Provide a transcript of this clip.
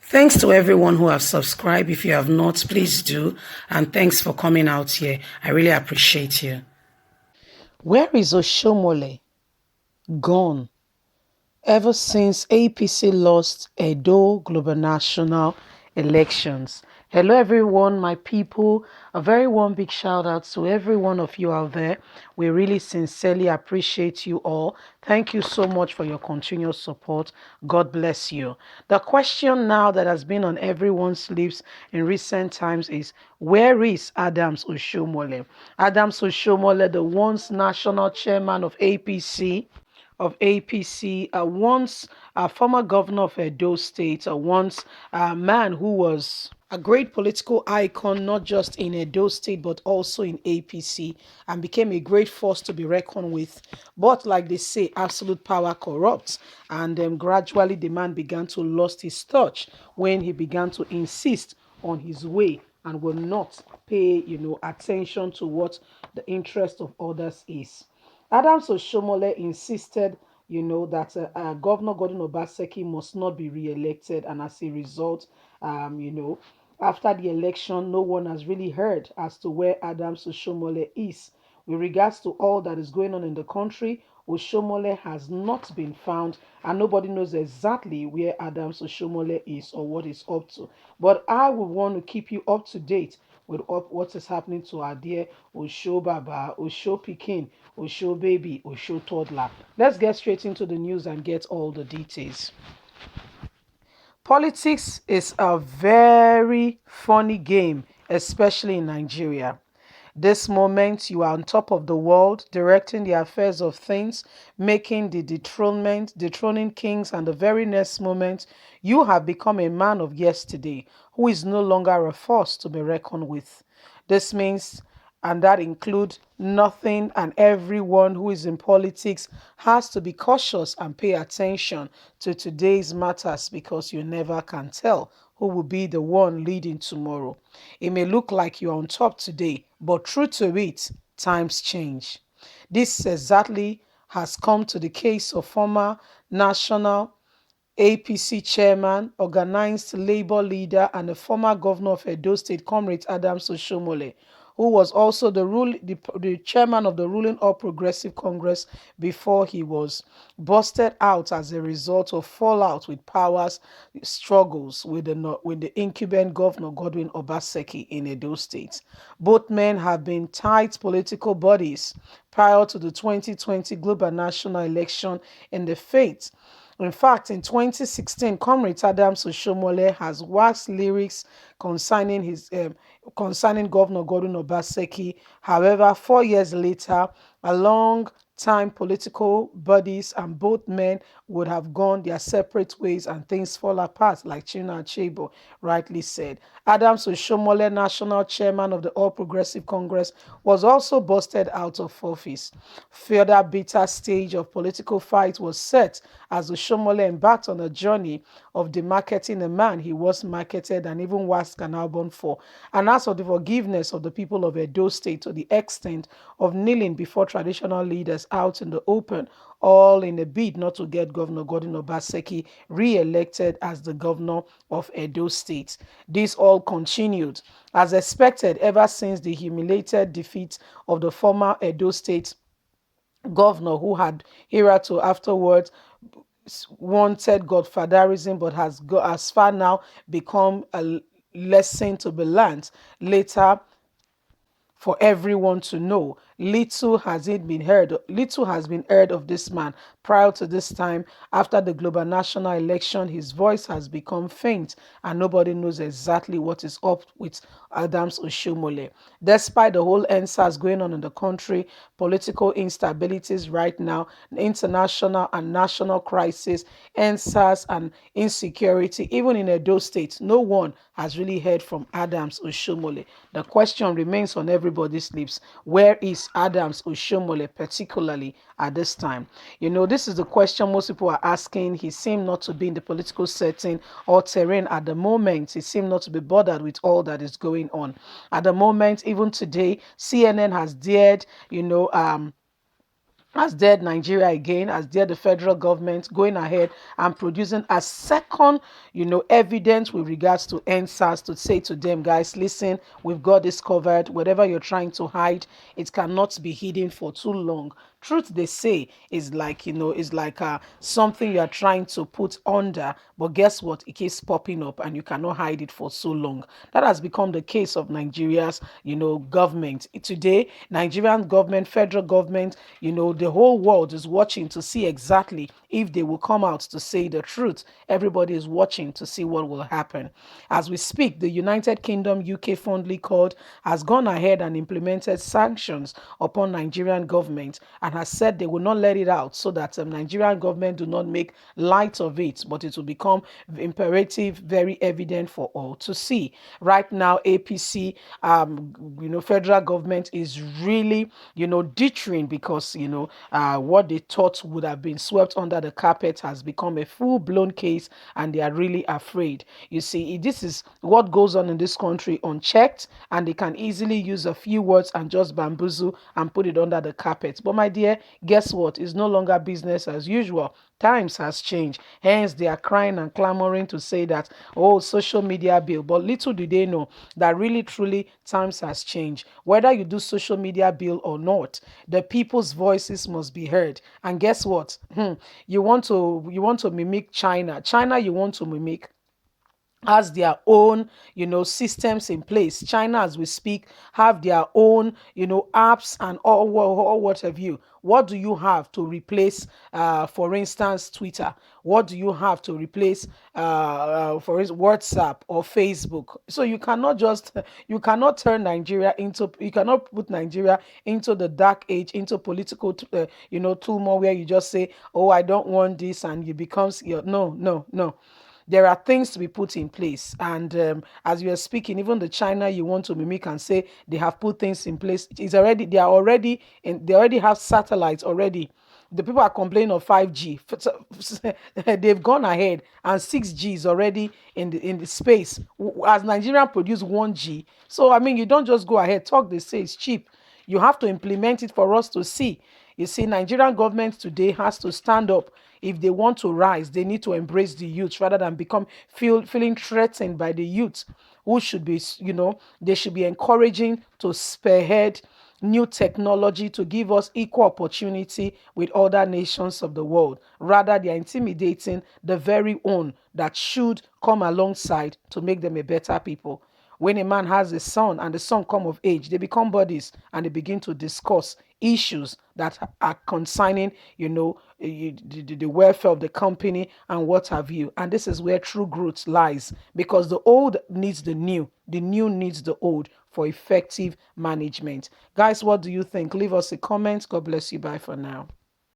Thanks to everyone who have subscribed. If you have not, please do. And thanks for coming out here. I really appreciate you. Where is Oshiomhole gone? Ever since APC lost Edo Gubernatorial elections. Hello everyone, my people. A very warm big shout out to every one of you out there. We really sincerely appreciate you all. Thank you so much for your continuous support. God bless you. The question now that has been on everyone's lips in recent times is, where is Adams Oshiomhole? Adams Oshiomhole, the once national chairman of APC, once a former governor of Edo State, once a man who was a great political icon, not just in Edo State, but also in APC, and became a great force to be reckoned with. But like they say, absolute power corrupts. And gradually the man began to lose his touch when he began to insist on his way and will not pay, attention to what the interest of others is. Adams Oshiomhole insisted, that Governor Gordon Obaseki must not be re-elected, and as a result, after the election, no one has really heard as to where Adams Oshiomhole is. With regards to all that is going on in the country, Oshiomhole has not been found, and nobody knows exactly where Adams Oshiomhole is or what he's up to. But I would want to keep you up to date with what is happening to our dear Osho Baba, Osho Pikin, Osho Baby, Osho Toddler. Let's get straight into the news and get all the details. Politics is a very funny game, especially in Nigeria. This moment, you are on top of the world, directing the affairs of things, making the dethroning kings, and the very next moment, you have become a man of yesterday who is no longer a force to be reckoned with. This means, and that includes nothing and everyone who is in politics has to be cautious and pay attention to today's matters, because you never can tell who will be the one leading tomorrow. It may look like you're on top today, but true to it, times change. This exactly has come to the case of former national APC chairman, organized labor leader, and a former governor of Edo State, Comrade Adams Oshiomhole, who was also the chairman of the ruling All Progressive Congress before he was busted out as a result of fallout with powers struggles with the incumbent governor Godwin Obaseki in Edo State. Both men have been tight political buddies prior to the 2020 global national election in the faith. In fact, in 2016, Comrade Adams Oshiomhole has waxed lyrics concerning Governor Gordon Obaseki. However, 4 years later, a long time political buddies and both men would have gone their separate ways and things fall apart, like China Achebe rightly said. Adams Oshiomhole, national chairman of the All Progressive Congress, was also busted out of office. Further bitter stage of political fight was set as Oshiomhole embarked on a journey of demarketing a man he was marketed and even waxed an album for, and asked for the forgiveness of the people of Edo State to the extent of kneeling before traditional leaders out in the open, all in a bid not to get Governor Gordon Obaseki re-elected as the governor of Edo State. This all continued as expected ever since the humiliated defeat of the former Edo State governor, who had hereto afterwards wanted godfatherism but has as far now become a lesson to be learned later for everyone to know. Little has been heard of this man prior to this time. After the global national election, his voice has become faint and nobody knows exactly what is up with Adams Oshiomhole. Despite the whole NSAS going on in the country, political instabilities right now, international and national crisis, NSAS and insecurity, even in Edo State, no one has really heard from Adams Oshiomhole. The question remains on everybody's lips: where is Adams Oshiomhole, particularly at this time? This is the question most people are asking. He seemed not to be in the political setting or terrain at the moment. He seemed not to be bothered with all that is going on at the moment. Even today, CNN has dared, As dared Nigeria again, as dared the federal government going ahead and producing a second, evidence with regards to NSAS to say to them, guys, listen, we've got this covered. Whatever you're trying to hide, it cannot be hidden for too long. Truth, they say, is like, is like something you're trying to put under, but guess what? It keeps popping up and you cannot hide it for so long. That has become the case of Nigeria's, government. Today, Nigerian government, federal government, the whole world is watching to see exactly if they will come out to say the truth. Everybody is watching to see what will happen. As we speak, the United Kingdom, UK fondly called, has gone ahead and implemented sanctions upon Nigerian government and has said they will not let it out so that Nigerian government do not make light of it, but it will become imperative, very evident for all to see. Right now, APC, federal government is really, deterring because, what they thought would have been swept under the carpet has become a full-blown case and they are really afraid. You see, this is what goes on in this country unchecked and they can easily use a few words and just bamboozle and put it under the carpet. But my dear, guess what? It's no longer business as usual. Times has changed. Hence, they are crying and clamoring to say that, oh, social media bill. But little do they know that really, truly, times has changed. Whether you do social media bill or not, the people's voices must be heard. And guess what? You want to mimic China. China, you want to mimic has their own systems in place. China, as we speak, have their own apps and all what have you. What do you have to replace, for instance, Twitter? What do you have to replace, for instance, WhatsApp or Facebook? So you cannot turn Nigeria into, you cannot put Nigeria into the dark age, into political turmoil, where you just say, oh, I don't want this, and you becomes your no, no, no. There are things to be put in place. And as you are speaking, even the China you want to mimic and say they have put things in place, they already have satellites already. The people are complaining of 5G. They've gone ahead and 6G is already in the space. As Nigeria produce 1G. So I mean, you don't just go ahead, talk, they say it's cheap. You have to implement it for us to see. You see, Nigerian government today has to stand up. If they want to rise, they need to embrace the youth rather than feeling threatened by the youth, who should be, they should be encouraging to spearhead new technology to give us equal opportunity with other nations of the world. Rather, they are intimidating the very own that should come alongside to make them a better people. When a man has a son and the son come of age, they become buddies and they begin to discuss issues that are concerning, the welfare of the company and what have you. And this is where true growth lies, because the old needs the new needs the old for effective management. Guys, what do you think? Leave us a comment. God bless you. Bye for now.